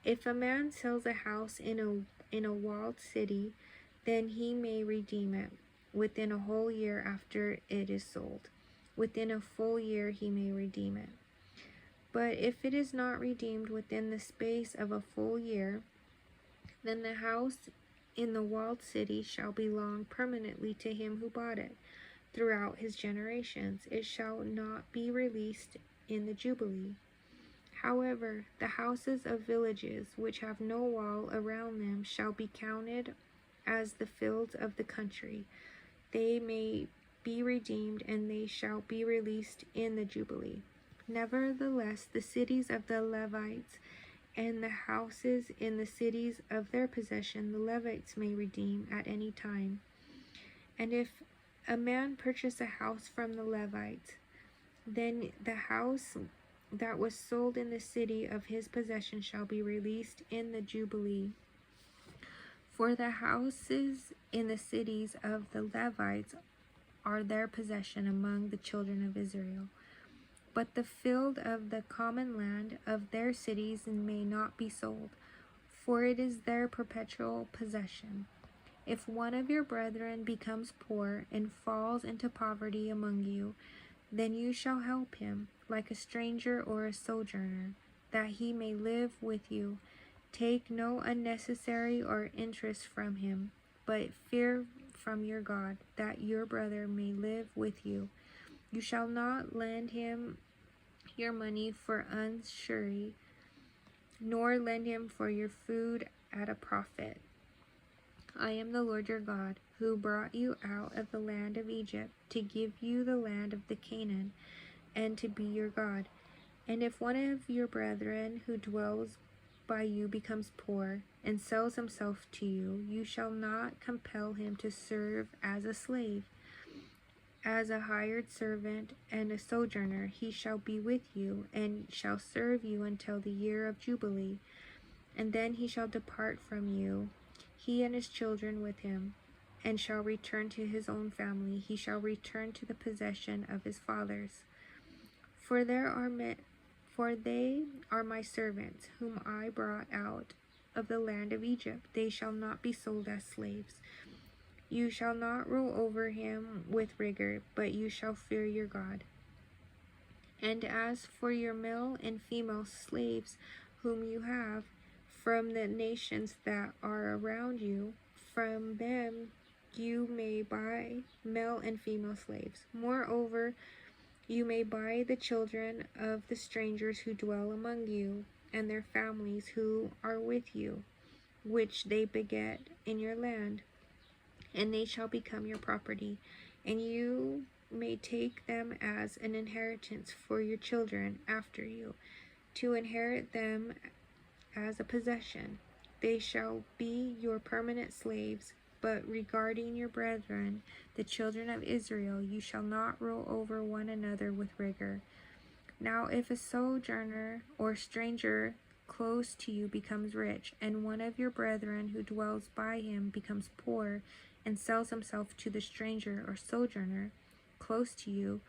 If a man sells a house in a walled city, then he may redeem it within a whole year after it is sold. Within a full year he may redeem it. But if it is not redeemed within the space of a full year, then the house in the walled city shall belong permanently to him who bought it throughout his generations. It shall not be released in the Jubilee. However, the houses of villages which have no wall around them shall be counted as the fields of the country. They may be redeemed, and they shall be released in the Jubilee. Nevertheless, the cities of the Levites and the houses in the cities of their possession the Levites may redeem at any time. And if a man purchase a house from the Levites, then the house that was sold in the city of his possession shall be released in the Jubilee. For the houses in the cities of the Levites are their possession among the children of Israel. But the field of the common land of their cities may not be sold. for it is their perpetual possession. If one of your brethren becomes poor and falls into poverty among you, then you shall help him, like a stranger or a sojourner, that he may live with you. Take no unnecessary or interest from him, but fear from your God, that your brother may live with you. You shall not lend him your money for usury, nor lend him for your food at a profit. I am the Lord your God, who brought you out of the land of Egypt to give you the land of the Canaan, and to be your God. And if one of your brethren who dwells by you becomes poor, and sells himself to you, you shall not compel him to serve as a slave. As a hired servant and a sojourner, he shall be with you, and shall serve you until the year of Jubilee. And then he shall depart from you, he and his children with him, and shall return to his own family. He shall return to the possession of his fathers. For they are my servants, whom I brought out of the land of Egypt. They shall not be sold as slaves. You shall not rule over him with rigor, but you shall fear your God. And as for your male and female slaves, whom you have from the nations that are around you, from them you may buy male and female slaves. Moreover, you may buy the children of the strangers who dwell among you, and their families who are with you, which they beget in your land, and they shall become your property, and you may take them as an inheritance for your children after you, to inherit them as a possession. They shall be your permanent slaves. But regarding your brethren, the children of Israel, you shall not rule over one another with rigor. Now if a sojourner or stranger close to you becomes rich, and one of your brethren who dwells by him becomes poor, and sells himself to the stranger or sojourner close to you,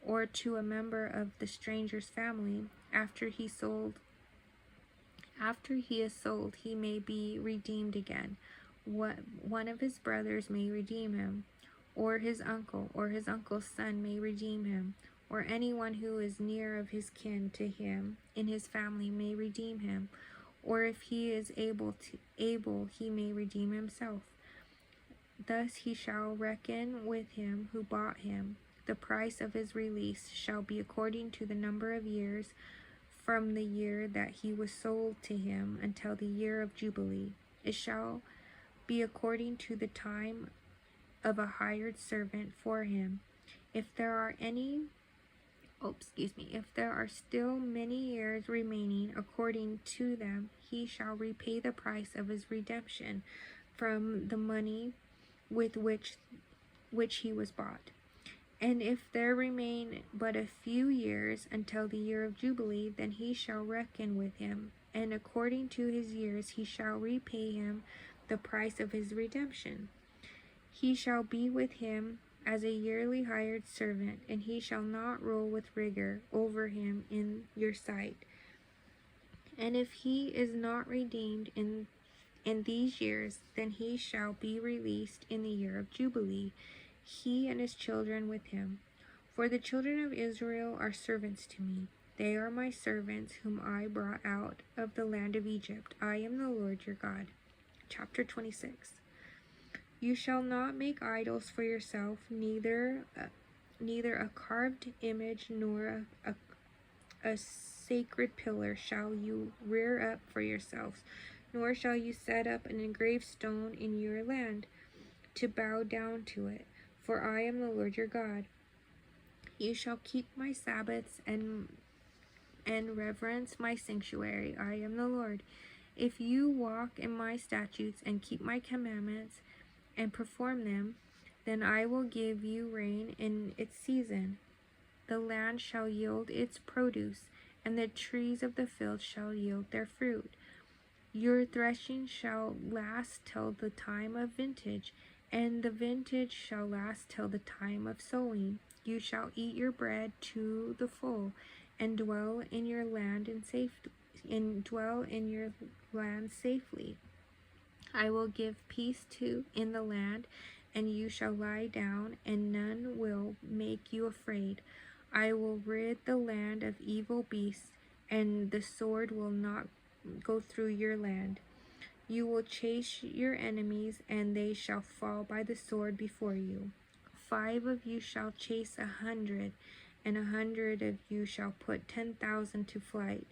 or to a member of the stranger's family, after he is sold, he may be redeemed again. One of his brothers may redeem him, or his uncle's son may redeem him, or anyone who is near of his kin to him in his family may redeem him, or if he is able, he may redeem himself. Thus he shall reckon with him who bought him. The price of his release shall be according to the number of years from the year that he was sold to him until the year of Jubilee. It shall be according to the time of a hired servant for him. If there are still many years remaining according to them, he shall repay the price of his redemption from the money with which he was bought. And if there remain but a few years until the year of Jubilee, then he shall reckon with him, and according to his years he shall repay him the price of his redemption. He shall be with him as a yearly hired servant, and he shall not rule with rigor over him in your sight. And if he is not redeemed in these years, then he shall be released in the year of Jubilee, he and his children with him. For the children of Israel are servants to me. They are my servants, whom I brought out of the land of Egypt. I am the Lord your God. Chapter 26. You shall not make idols for yourself, neither a carved image nor a sacred pillar shall you rear up for yourselves, nor shall you set up an engraved stone in your land to bow down to it, for I am the Lord your God. You shall keep my Sabbaths and reverence my sanctuary. I am the Lord. If you walk in my statutes and keep my commandments and perform them, then I will give you rain in its season. The land shall yield its produce, and the trees of the field shall yield their fruit. Your threshing shall last till the time of vintage, and the vintage shall last till the time of sowing. You shall eat your bread to the full, and dwell in your land safely. I will give peace in the land, and you shall lie down, and none will make you afraid. I will rid the land of evil beasts, and the sword will not go through your land. You will chase your enemies, and they shall fall by the sword before you. 5 of you shall chase 100, and 100 of you shall put 10,000 to flight.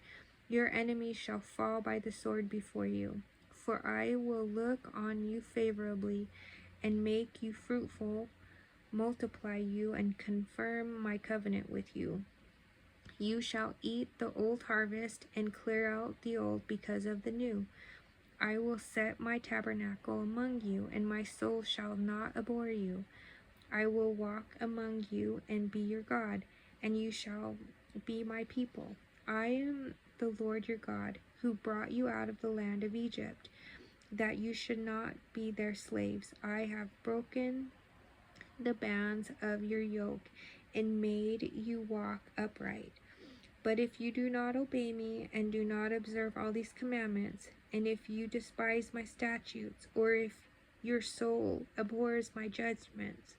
Your enemies shall fall by the sword before you. For I will look on you favorably, and make you fruitful, multiply you, and confirm my covenant with you. You shall eat the old harvest, and clear out the old because of the new. I will set my tabernacle among you, and my soul shall not abhor you. I will walk among you and be your God, and you shall be my people. I am the Lord your God, who brought you out of the land of Egypt, that you should not be their slaves. I have broken the bands of your yoke and made you walk upright. But if you do not obey me and do not observe all these commandments, and if you despise my statutes, or if your soul abhors my judgments,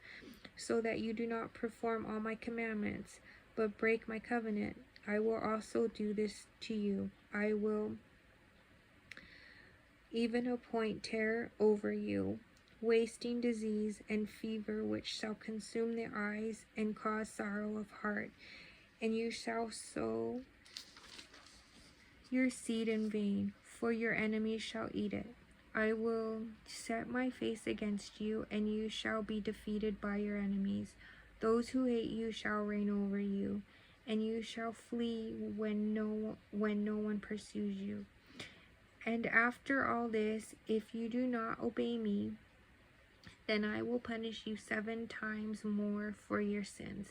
so that you do not perform all my commandments, but break my covenant, I will also do this to you. I will even appoint terror over you, wasting disease and fever, which shall consume the eyes and cause sorrow of heart. And you shall sow your seed in vain, for your enemies shall eat it. I will set my face against you, and you shall be defeated by your enemies. Those who hate you shall reign over you, and you shall flee when no one pursues you. And after all this, if you do not obey me, then I will punish you 7 times more for your sins.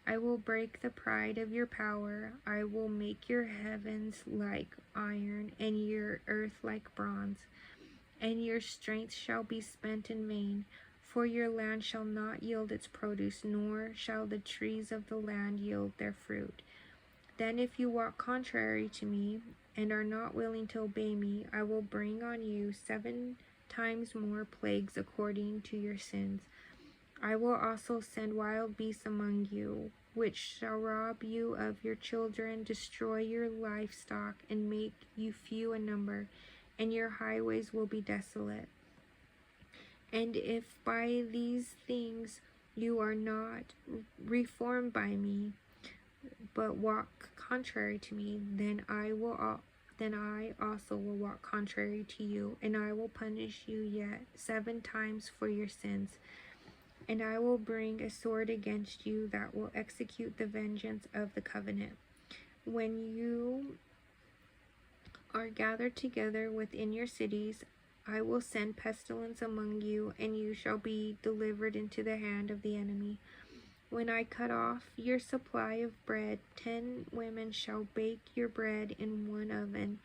I will break the pride of your power. I will make your heavens like iron, and your earth like bronze. And your strength shall be spent in vain, for your land shall not yield its produce, nor shall the trees of the land yield their fruit. Then if you walk contrary to me, and are not willing to obey me, I will bring on you 7 times more plagues according to your sins. I will also send wild beasts among you, which shall rob you of your children, destroy your livestock, and make you few in number, and your highways will be desolate. And if by these things you are not reformed by me, but walk contrary to me, then I also will walk contrary to you, and I will punish you yet 7 times for your sins. And I will bring a sword against you that will execute the vengeance of the covenant. When you are gathered together within your cities, I will send pestilence among you, and you shall be delivered into the hand of the enemy. When I cut off your supply of bread, 10 women shall bake your bread in one oven,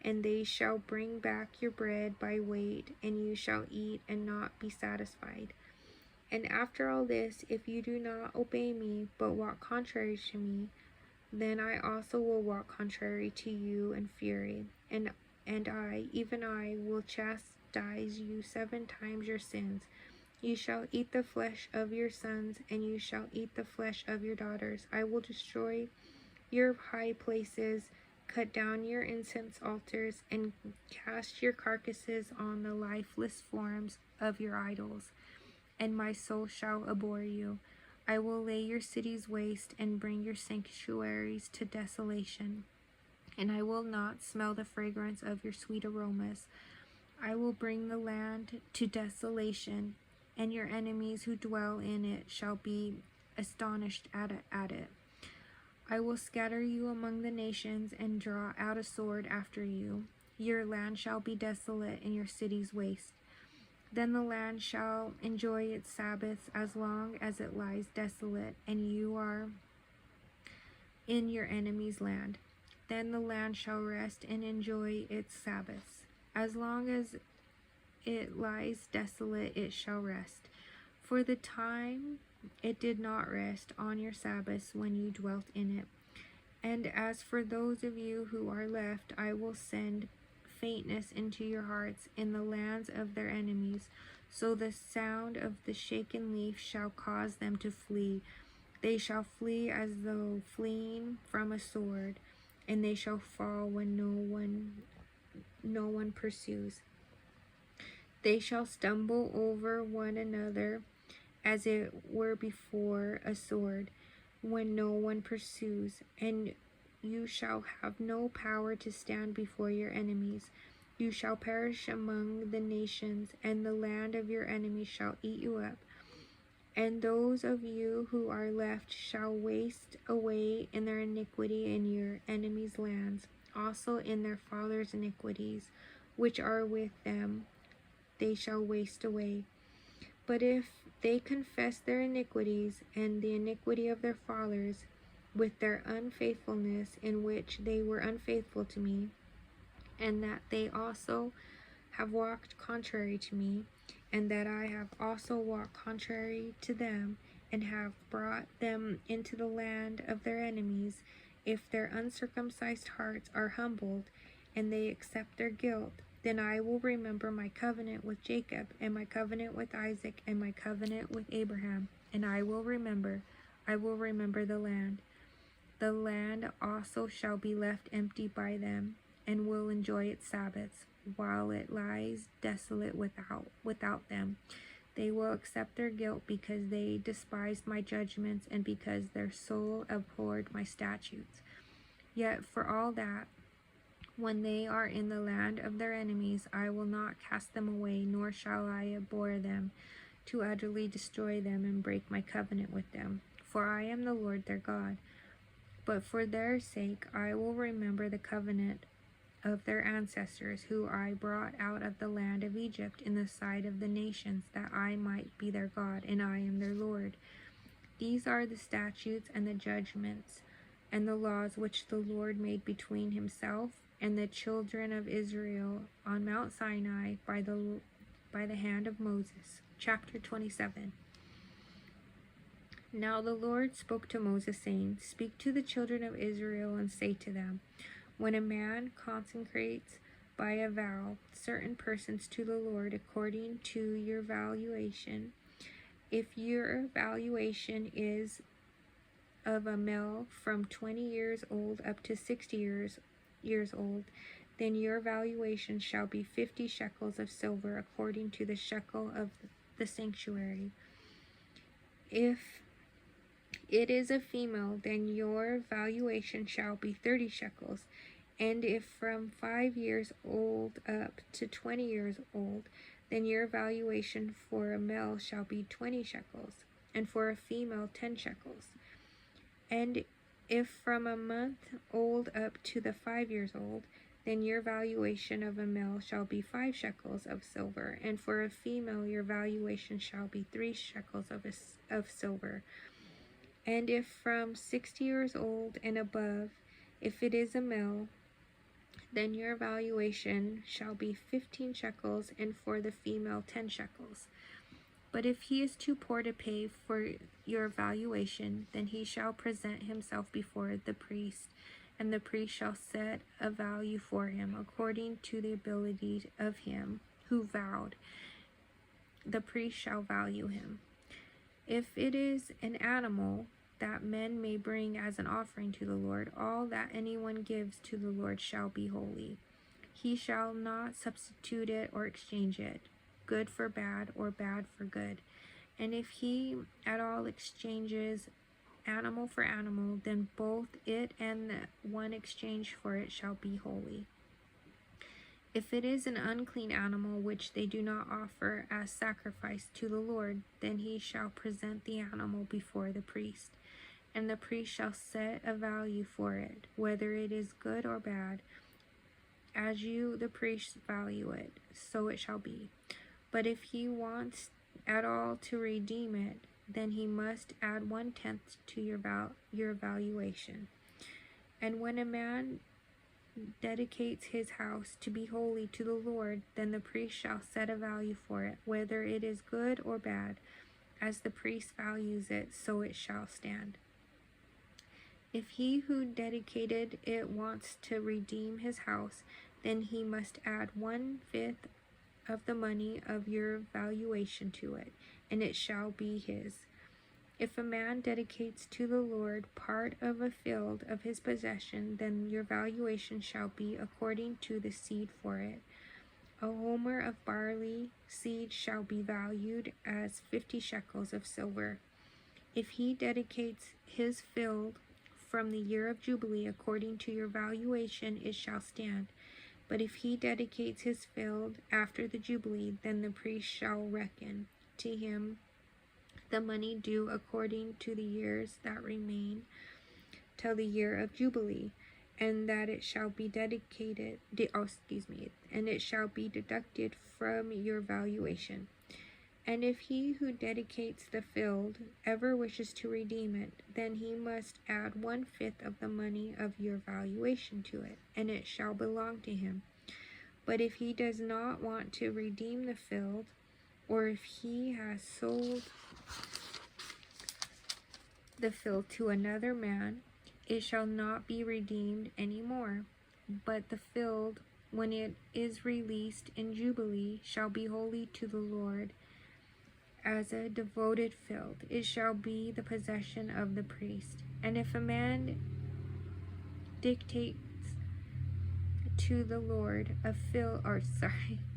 and they shall bring back your bread by weight, and you shall eat and not be satisfied. And after all this, if you do not obey me, but walk contrary to me, then I also will walk contrary to you in fury, and I, even I, will chastise you 7 times your sins. You shall eat the flesh of your sons, and you shall eat the flesh of your daughters. I will destroy your high places, cut down your incense altars, and cast your carcasses on the lifeless forms of your idols. And my soul shall abhor you. I will lay your cities waste and bring your sanctuaries to desolation, and I will not smell the fragrance of your sweet aromas. I will bring the land to desolation, and your enemies who dwell in it shall be astonished at it. I will scatter you among the nations and draw out a sword after you. Your land shall be desolate and your cities waste. Then the land shall enjoy its Sabbaths as long as it lies desolate, and you are in your enemy's land. Then the land shall rest and enjoy its Sabbaths. As long as it lies desolate, it shall rest. For the time it did not rest on your Sabbaths when you dwelt in it. And as for those of you who are left, I will send faintness into your hearts in the lands of their enemies. So the sound of the shaken leaf shall cause them to flee. They shall flee as though fleeing from a sword, and they shall fall when no one pursues. They shall stumble over one another as it were before a sword, when no one pursues, and you shall have no power to stand before your enemies. You shall perish among the nations, and the land of your enemies shall eat you up. And those of you who are left shall waste away in their iniquity in your enemies' lands, also in their fathers' iniquities, which are with them, they shall waste away. But if they confess their iniquities and the iniquity of their fathers with their unfaithfulness in which they were unfaithful to me, and that they also have walked contrary to me, and that I have also walked contrary to them, and have brought them into the land of their enemies, if their uncircumcised hearts are humbled, and they accept their guilt, then I will remember my covenant with Jacob, and my covenant with Isaac, and my covenant with Abraham, and I will remember the land. The land also shall be left empty by them, and will enjoy its Sabbaths, while it lies desolate without them. They will accept their guilt because they despised my judgments, and because their soul abhorred my statutes. Yet for all that, when they are in the land of their enemies, I will not cast them away, nor shall I abhor them, to utterly destroy them and break my covenant with them. For I am the Lord their God. But for their sake I will remember the covenant of their ancestors, who I brought out of the land of Egypt in the sight of the nations, that I might be their God, and I am their Lord. These are the statutes and the judgments and the laws which the Lord made between himself and the children of Israel on Mount Sinai by the hand of Moses. Chapter 27. Now the Lord spoke to Moses, saying, Speak to the children of Israel, and say to them, When a man consecrates by a vow certain persons to the Lord according to your valuation, if your valuation is of a male from 20 years old up to 60 years old, then your valuation shall be 50 shekels of silver, according to the shekel of the sanctuary. If it is a female, then your valuation shall be 30 shekels. And if from 5 years old up to 20 years old, then your valuation for a male shall be 20 shekels, and for a female 10 shekels. And if from a month old up to the 5 years old, then your valuation of a male shall be 5 shekels of silver, and for a female your valuation shall be 3 shekels of silver. And if from 60 years old and above, if it is a male, then your valuation shall be 15 shekels, and for the female 10 shekels. But if he is too poor to pay for your valuation, then he shall present himself before the priest, and the priest shall set a value for him, according to the ability of him who vowed. The priest shall value him. If it is an animal that men may bring as an offering to the Lord, all that anyone gives to the Lord shall be holy. He shall not substitute it or exchange it, good for bad or bad for good. And if he at all exchanges animal for animal, then both it and the one exchanged for it shall be holy. If it is an unclean animal which they do not offer as sacrifice to the Lord, then he shall present the animal before the priest, and the priest shall set a value for it, whether it is good or bad. As you, the priest, value it, so it shall be. But if he wants at all to redeem it, then he must add 1/10 to your valuation. And when a man dedicates his house to be holy to the Lord, then the priest shall set a value for it, whether it is good or bad. As the priest values it, so it shall stand. If he who dedicated it wants to redeem his house, then he must add 1/5 of the money of your valuation to it, and it shall be his. If a man dedicates to the Lord part of a field of his possession, then your valuation shall be according to the seed for it. A homer of barley seed shall be valued as 50 shekels of silver. If he dedicates his field from the year of Jubilee according to your valuation, it shall stand. But if he dedicates his field after the Jubilee, then the priest shall reckon to him the money due according to the years that remain till the year of Jubilee, and that it shall be and it shall be deducted from your valuation. And if he who dedicates the field ever wishes to redeem it, then he must add 1/5 of the money of your valuation to it, and it shall belong to him. But if he does not want to redeem the field, or if he has sold the field to another man, it shall not be redeemed any more. But the field, when it is released in Jubilee, shall be holy to the Lord as a devoted field. It shall be the possession of the priest. And if a man dictates to the Lord a field,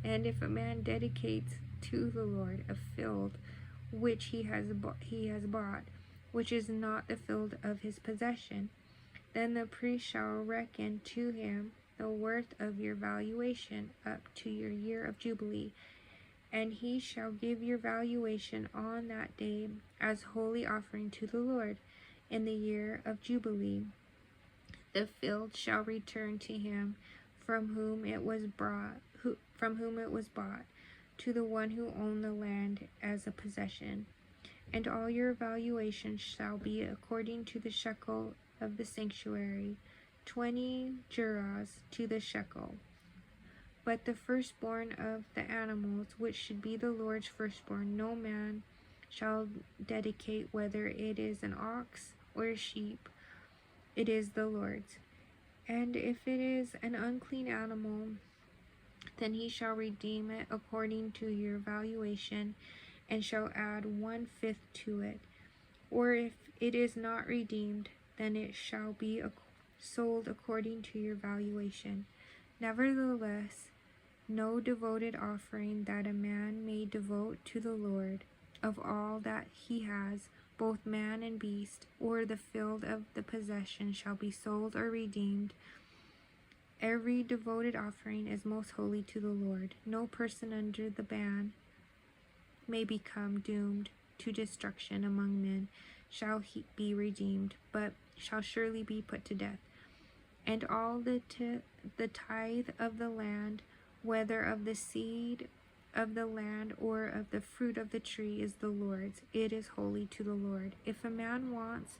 and if a man dedicates to the Lord a field which he has bought, which is not the field of his possession, then the priest shall reckon to him the worth of your valuation up to your year of Jubilee, and he shall give your valuation on that day as holy offering to the Lord. In the year of Jubilee, the field shall return to him from whom it was bought, to the one who owned the land as a possession. And all your valuation shall be according to the shekel of the sanctuary, 20 gerahs to the shekel. But the firstborn of the animals, which should be the Lord's firstborn, no man shall dedicate, whether it is an ox or a sheep, it is the Lord's. And if it is an unclean animal, then he shall redeem it according to your valuation, and shall add 1/5 to it. Or if it is not redeemed, then it shall be sold according to your valuation. Nevertheless, no devoted offering that a man may devote to the Lord of all that he has, both man and beast, or the field of the possession, shall be sold or redeemed. Every devoted offering is most holy to the Lord. No person under the ban may become doomed to destruction among men shall he be redeemed, but shall surely be put to death. And all the tithe of the land, whether of the seed of the land or of the fruit of the tree, is the Lord's. It is holy to the Lord. If a man wants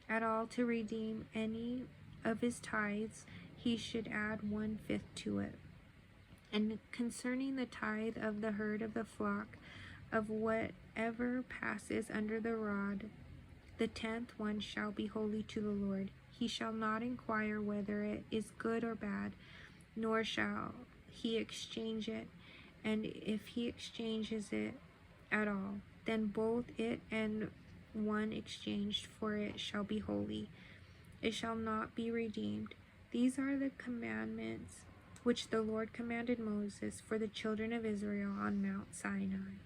at all to redeem any of his tithes, he should add 1/5 to it. And concerning the tithe of the herd of the flock, of whatever passes under the rod, the 10th one shall be holy to the Lord. He shall not inquire whether it is good or bad, nor shall he exchange it. And if he exchanges it at all, then both it and one exchanged for it shall be holy. It shall not be redeemed. These are the commandments which the Lord commanded Moses for the children of Israel on Mount Sinai.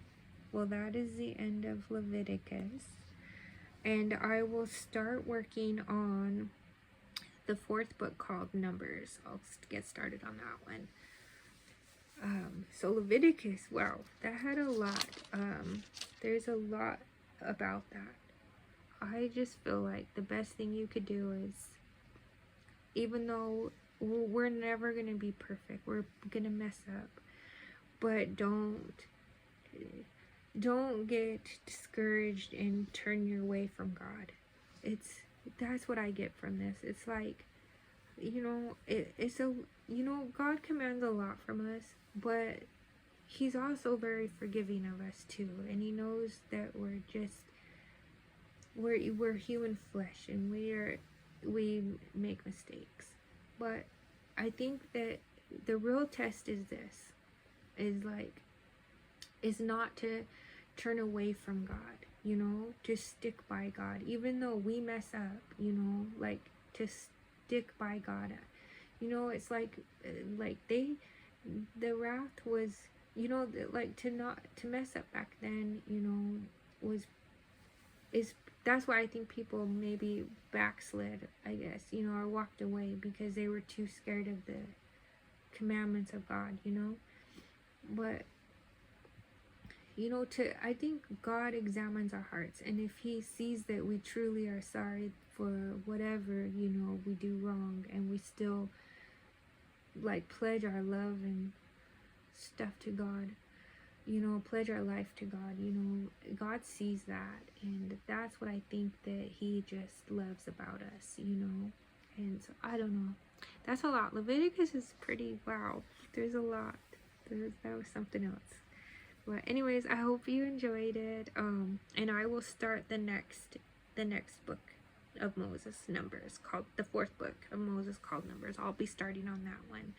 Well, that is the end of Leviticus. And I will start working on the 4th book called Numbers. I'll get started on that one. So Leviticus, wow, that had a lot. There's a lot about that. I just feel like the best thing you could do is, even though we're never going to be perfect, we're going to mess up, but don't get discouraged and turn your way from God. That's what I get from this. It's like, God commands a lot from us, but he's also very forgiving of us too, and he knows that we're human flesh, and we make mistakes. But I think that the real test is this, is not to turn away from God, you know, to stick by God, even though we mess up, you know, like to stick by God. You know, it's like the wrath was, you know, like to mess up back then, you know, is that's why I think people maybe backslid, I guess, you know, or walked away because they were too scared of the commandments of God, you know. But you know, I think God examines our hearts, and if he sees that we truly are sorry for whatever, you know, we do wrong, and we still like pledge our love and stuff to God, you know, pledge our life to God, you know, God sees that, and that's what I think that he just loves about us, you know. And so I don't know, that's a lot. Leviticus is pretty, wow, there's a lot. That was something else. But anyways, I hope you enjoyed it. And I will start the next book of Moses, Numbers, called the 4th book of Moses, called Numbers. I'll be starting on that one.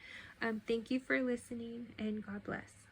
Thank you for listening, and God bless.